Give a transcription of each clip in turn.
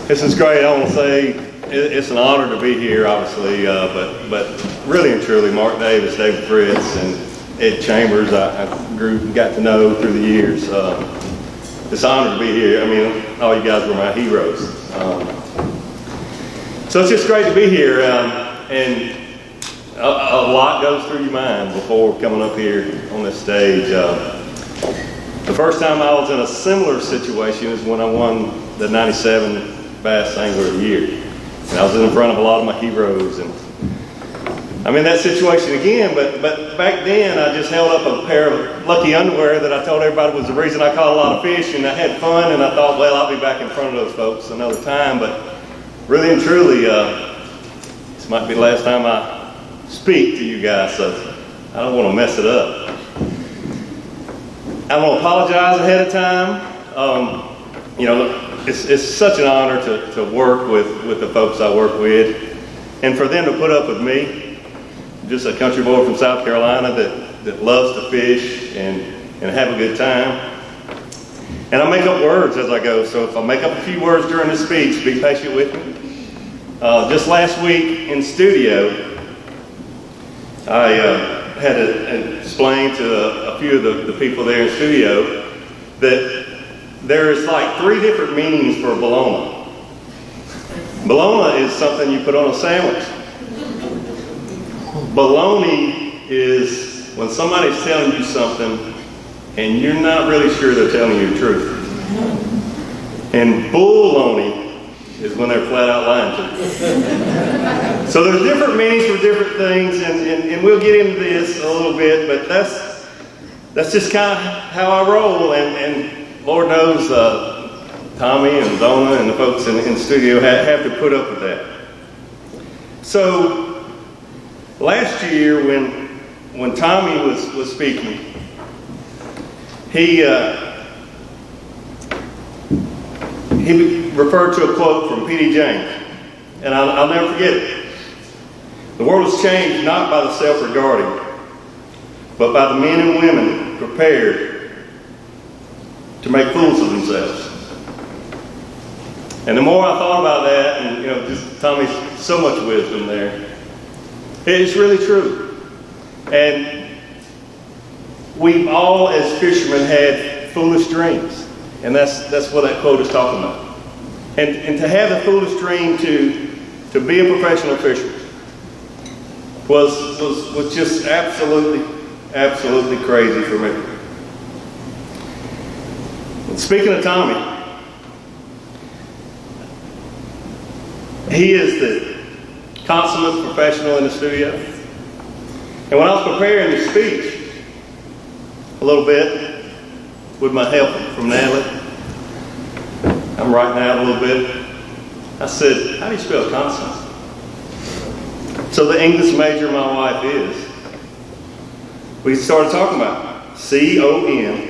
This is great. I want to say it's an honor to be here, obviously, but really and truly, Mark Davis, David Fritz, and Ed Chambers, I got to know through the years. It's an honor to be here. I mean, all you guys were my heroes. So it's just great to be here, and a lot goes through your mind before coming up here on this stage. The first time I was in a similar situation is when I won the '97 Bass Angler of the Year. And I was in front of a lot of my heroes, and I'm in that situation again, but back then I just held up a pair of lucky underwear that I told everybody was the reason I caught a lot of fish, and I had fun, and I thought, well, I'll be back in front of those folks another time. But really and truly, this might be the last time I speak to you guys, so I don't want to mess it up. I want to apologize ahead of time. It's such an honor to work with the folks I work with, and for them to put up with me, just a country boy from South Carolina that loves to fish and have a good time. And I make up words as I go, so if I make up a few words during this speech, be patient with me. Just last week in studio, I had to explain to a few of the people there in studio that there is like 3 different meanings for bologna. Bologna is something you put on a sandwich. Baloney is when somebody's telling you something and you're not really sure they're telling you the truth. And bulloney is when they're flat out lying to you. So there's different meanings for different things, and we'll get into this a little bit, but that's just kind of how I roll, and Lord knows Tommy and Donna and the folks in the studio have to put up with that. So last year when Tommy was speaking, he referred to a quote from P.D. James, and I'll never forget it. The world is changed not by the self-regarding, but by the men and women prepared to make fools of themselves. And the more I thought about that, and just Tommy's so much wisdom there, it's really true. And we've all, as fishermen, had foolish dreams, and that's what that quote is talking about. And to have a foolish dream to be a professional fisherman was just absolutely crazy for me. Speaking of Tommy, he is the consummate professional in the studio. And when I was preparing the speech a little bit with my help from Natalie, I'm writing out a little bit, I said, how do you spell consummate? So the English major my wife is, we started talking about CONSUMMATE,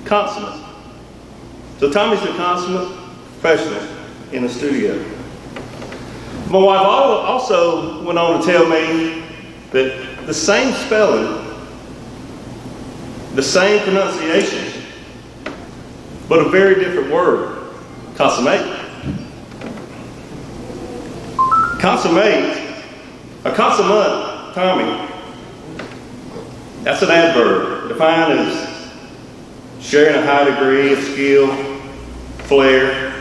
consummate. So Tommy's the consummate professional in the studio. My wife also went on to tell me that the same spelling, the same pronunciation, but a very different word, consummate. Consummate, a consummate, Tommy, that's an adverb, defined as sharing a high degree of skill, flair,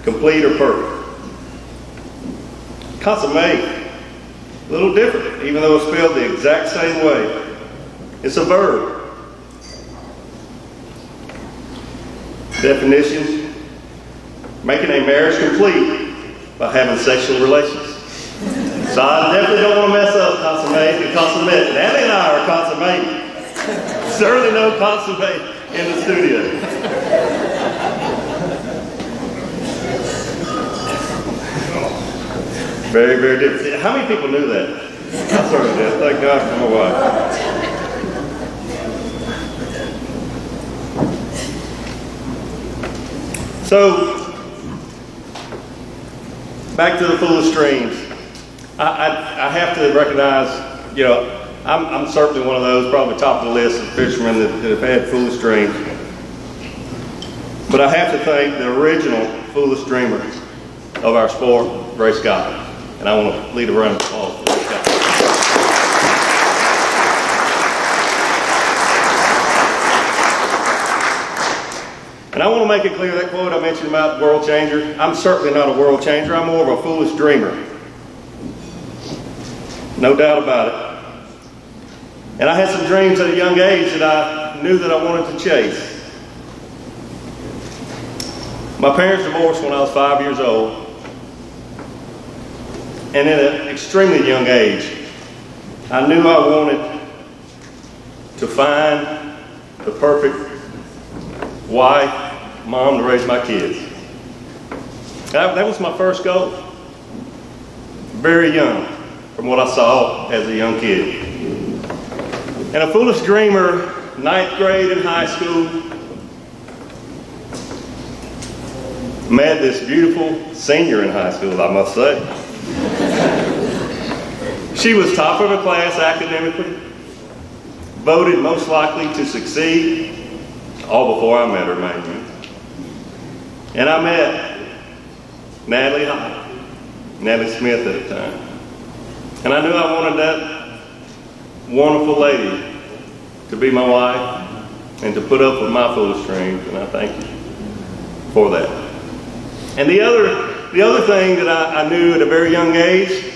complete or perfect. Consummate, a little different, even though it's spelled the exact same way. It's a verb. Definition, making a marriage complete by having sexual relations. So I definitely don't want to mess up consummate and consummate. Natalie and I are consummate. Certainly no consummate in the studio. Very, very different. How many people knew that? I certainly did. Thank God for my wife. So, back to the foolish dreams. I have to recognize, I'm certainly one of those, probably top of the list of fishermen that have had foolish dreams. But I have to thank the original foolish dreamer of our sport, Ray Scott. And I want to lead a round of applause for Ray Scott. And I want to make it clear, that quote I mentioned about the world changer, I'm certainly not a world changer. I'm more of a foolish dreamer. No doubt about it. And I had some dreams at a young age that I knew that I wanted to chase. My parents divorced when I was 5 years old. And at an extremely young age, I knew I wanted to find the perfect wife, mom to raise my kids. That was my first goal. Very young, from what I saw as a young kid. And a foolish dreamer, 9th grade in high school, met this beautiful senior in high school, I must say. She was top of her class academically, voted most likely to succeed, all before I met her, mind you. And I met Natalie Hite, Natalie Smith at the time. And I knew I wanted that wonderful lady to be my wife and to put up with my foolish dreams, and I thank you for that. And the other thing that I knew at a very young age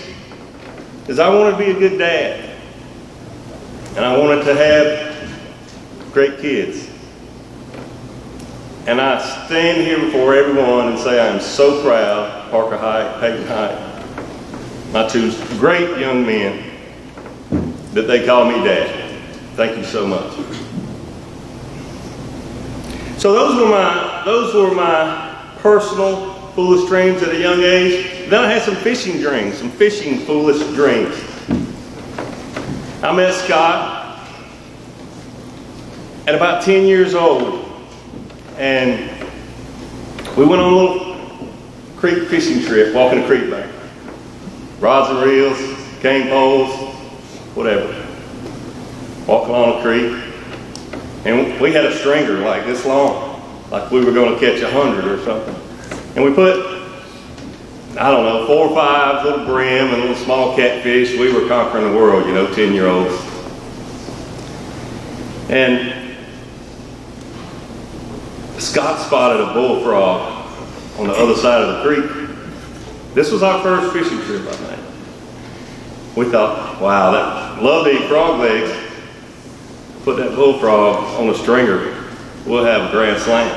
is I wanted to be a good dad. And I wanted to have great kids. And I stand here before everyone and say I am so proud of Parker Hite, Peyton Hite, my two great young men, that they call me Dad. Thank you so much. So those were my personal foolish dreams at a young age. Then I had some fishing dreams, some fishing foolish dreams. I met Scott at about 10 years old, and we went on a little creek fishing trip, walking a creek bank. Rods and reels, cane poles, whatever. Walking on a creek. And we had a stringer like this long, like we were going to catch 100 or something. And we put, I don't know, 4 or 5 little brim and little small catfish. We were conquering the world, 10-year-olds. And Scott spotted a bullfrog on the other side of the creek. This was our first fishing trip, I think. We thought, wow, love to eat frog legs. Put that bullfrog on a stringer, we'll have a grand slam.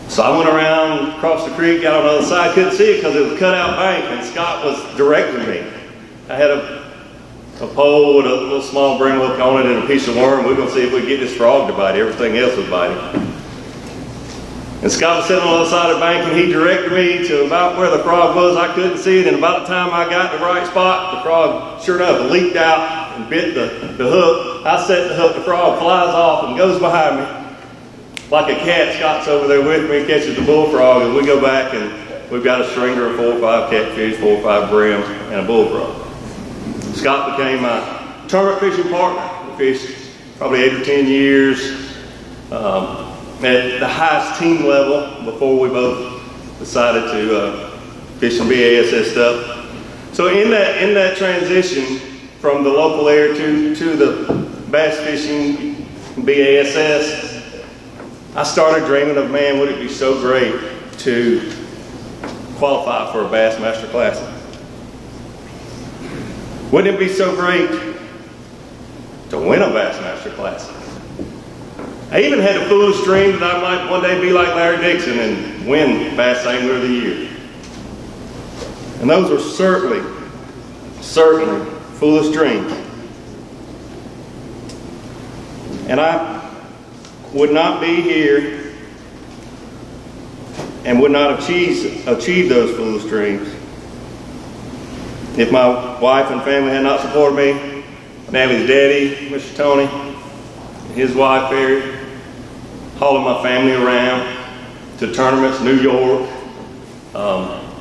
So I went around, across the creek, got on the other side, couldn't see it because it was a cut-out bank, and Scott was directing me. I had a pole with a little small brim hook on it and a piece of worm. We were going to see if we could get this frog to bite. Everything else was biting. And Scott was sitting on the other side of the bank, and he directed me to about where the frog was. I couldn't see it, and about the time I got in the right spot, the frog, sure enough, leaped out and bit the hook. I set the hook, the frog flies off and goes behind me. Like a cat, Scott's over there with me, catches the bullfrog, and we go back, and we've got a stringer of 4 or 5 catfish, 4 or 5 brim, and a bullfrog. Scott became my tournament fishing partner. We fished probably 8 or 10 years. At the highest team level before we both decided to fish some BASS stuff. So in that transition from the local area to the bass fishing BASS, I started dreaming of, man, would it be so great to qualify for a Bassmaster Classic? Wouldn't it be so great to win a Bassmaster Classic? I even had a foolish dream that I might one day be like Larry Dixon and win Bass Angler of the Year. And those were certainly foolish dreams. And I would not be here and would not achieve those foolish dreams if my wife and family had not supported me. Natalie's daddy, Mr. Tony, his wife, Barry, hauling my family around to tournaments, New York,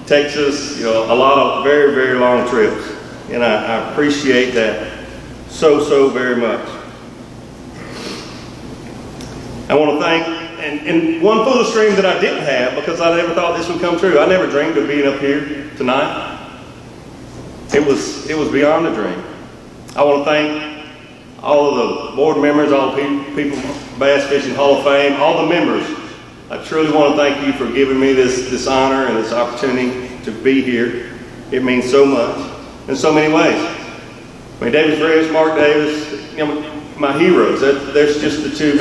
Texas, a lot of very, very long trips. And I appreciate that so very much. I want to thank, and one foolish dream that I didn't have, because I never thought this would come true. I never dreamed of being up here tonight. It was beyond a dream. I want to thank all of the board members, all the people, Bass Fishing Hall of Fame, all the members. I truly want to thank you for giving me this honor and this opportunity to be here. It means so much in so many ways. I mean, David Fresh, Mark Davis, you know, my heroes. There's just the two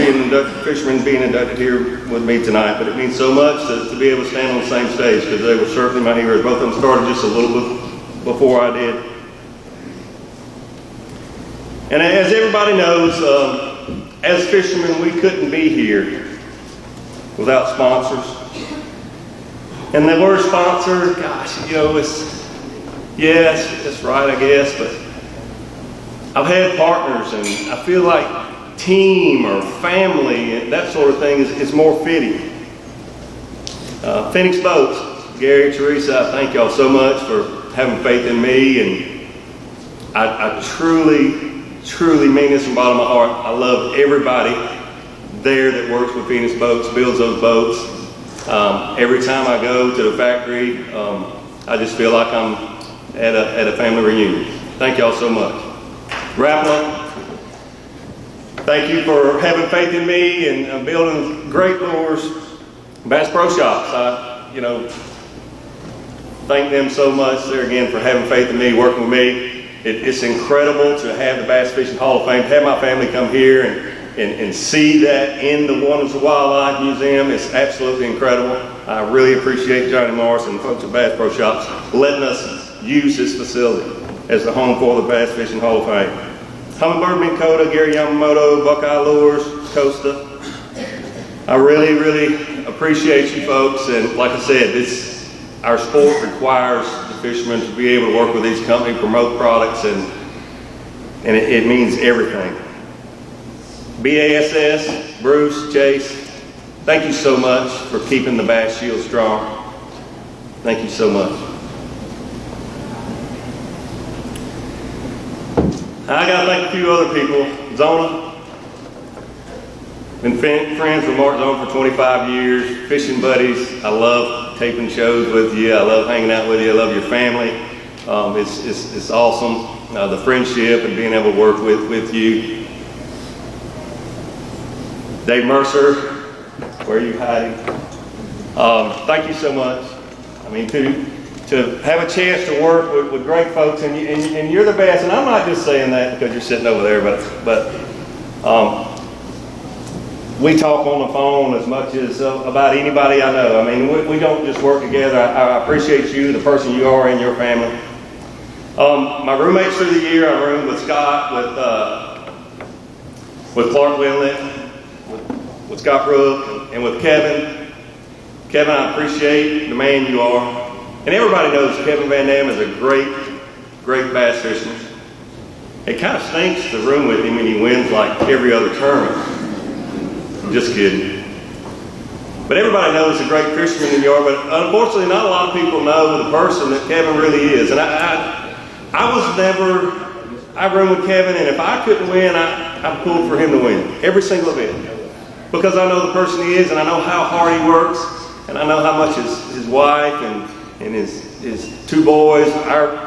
fishermen being inducted here with me tonight, but it means so much to be able to stand on the same stage, because they were certainly my heroes. Both of them started just a little bit before I did. And as everybody knows, as fishermen, we couldn't be here without sponsors. And the word sponsor, gosh, you know, it's right, I guess, but I've had partners, and I feel like team or family and that sort of thing is more fitting. Phoenix Boats, Gary, Teresa, I thank y'all so much for having faith in me, and I truly mean this from the bottom of my heart. I love everybody there that works with Phoenix Boats, builds those boats. Every time I go to the factory, I just feel like I'm at a family reunion. Thank y'all so much. Rapala, thank you for having faith in me and building great lures. Bass Pro Shops, thank them so much there again for having faith in me, working with me. It's incredible to have the Bass Fishing Hall of Fame, to have my family come here and see that in the Wonders of Wildlife Museum. It's absolutely incredible. I really appreciate Johnny Morris and the folks at Bass Pro Shops letting us use this facility as the home for the Bass Fishing Hall of Fame. Humminbird Minn Kota, Gary Yamamoto, Buckeye Lures, Costa. I really appreciate you folks, and like I said, our sport requires the fishermen to be able to work with these companies, promote products, and it means everything. BASS, Bruce, Chase, thank you so much for keeping the Bass Shield strong. Thank you so much. I got to thank a few other people. Zona, been friends with Mark Zona for 25 years, fishing buddies. I love taping shows with you. I love hanging out with you. I love your family. It's awesome, the friendship and being able to work with you. Dave Mercer, where are you hiding? Thank you so much. I mean, to have a chance to work with great folks, and you're the best. And I'm not just saying that because you're sitting over there, but we talk on the phone as much as about anybody I know. I mean, we don't just work together. I appreciate you, the person you are, and your family. My roommates through the year, I roomed with Scott, with Clark Winlet, with Scott Brook, and with Kevin. Kevin, I appreciate the man you are. And everybody knows Kevin Van Dam is a great bass fisherman. It kind of stinks to room with him when he wins like every other tournament. Just kidding. But everybody knows he's a great fisherman in the yard, but unfortunately not a lot of people know the person that Kevin really is. And I roomed with Kevin, and if I couldn't win, I pulled for him to win every single event. Because I know the person he is, and I know how hard he works, and I know how much his wife and his two boys,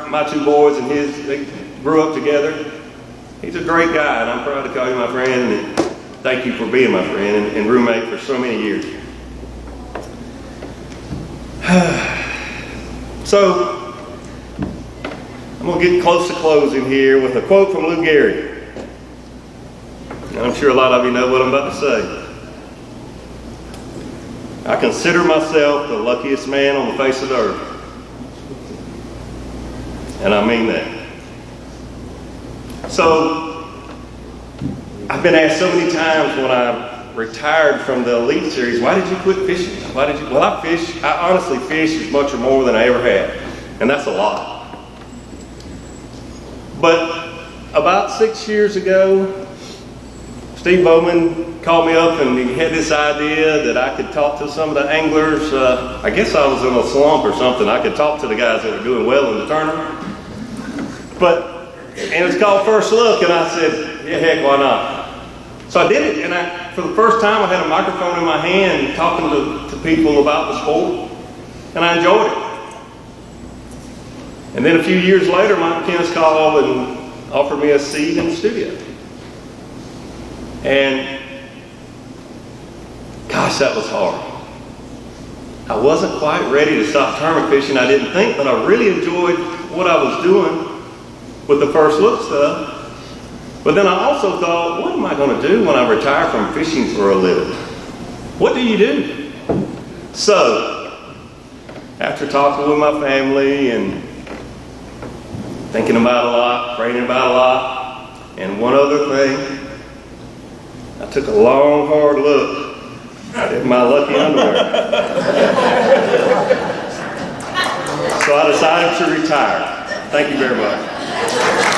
my two boys and they grew up together. He's a great guy, and I'm proud to call you my friend, and thank you for being my friend and roommate for so many years. So, I'm going to get close to closing here with a quote from Lou Gehrig. And I'm sure a lot of you know what I'm about to say. I consider myself the luckiest man on the face of the earth. And I mean that. So, I've been asked so many times when I retired from the Elite Series, why did you quit fishing? Well, I honestly fish as much or more than I ever had. And that's a lot. But about 6 years ago, Steve Bowman called me up and he had this idea that I could talk to some of the anglers. I guess I was in a slump or something. I could talk to the guys that were doing well in the tournament. But And it's called First Look, and I said, yeah, heck, why not? So I did it, and for the first time, I had a microphone in my hand talking to people about the sport, and I enjoyed it. And then a few years later, Mike McKenna's called and offered me a seat in the studio. And gosh, that was hard. I wasn't quite ready to stop tournament fishing, I didn't think, but I really enjoyed what I was doing with the First Look stuff. But then I also thought, what am I going to do when I retire from fishing for a living? What do you do? So, after talking with my family and thinking about a lot, praying about a lot, and one other thing, I took a long, hard look at my lucky underwear. So I decided to retire. Thank you very much.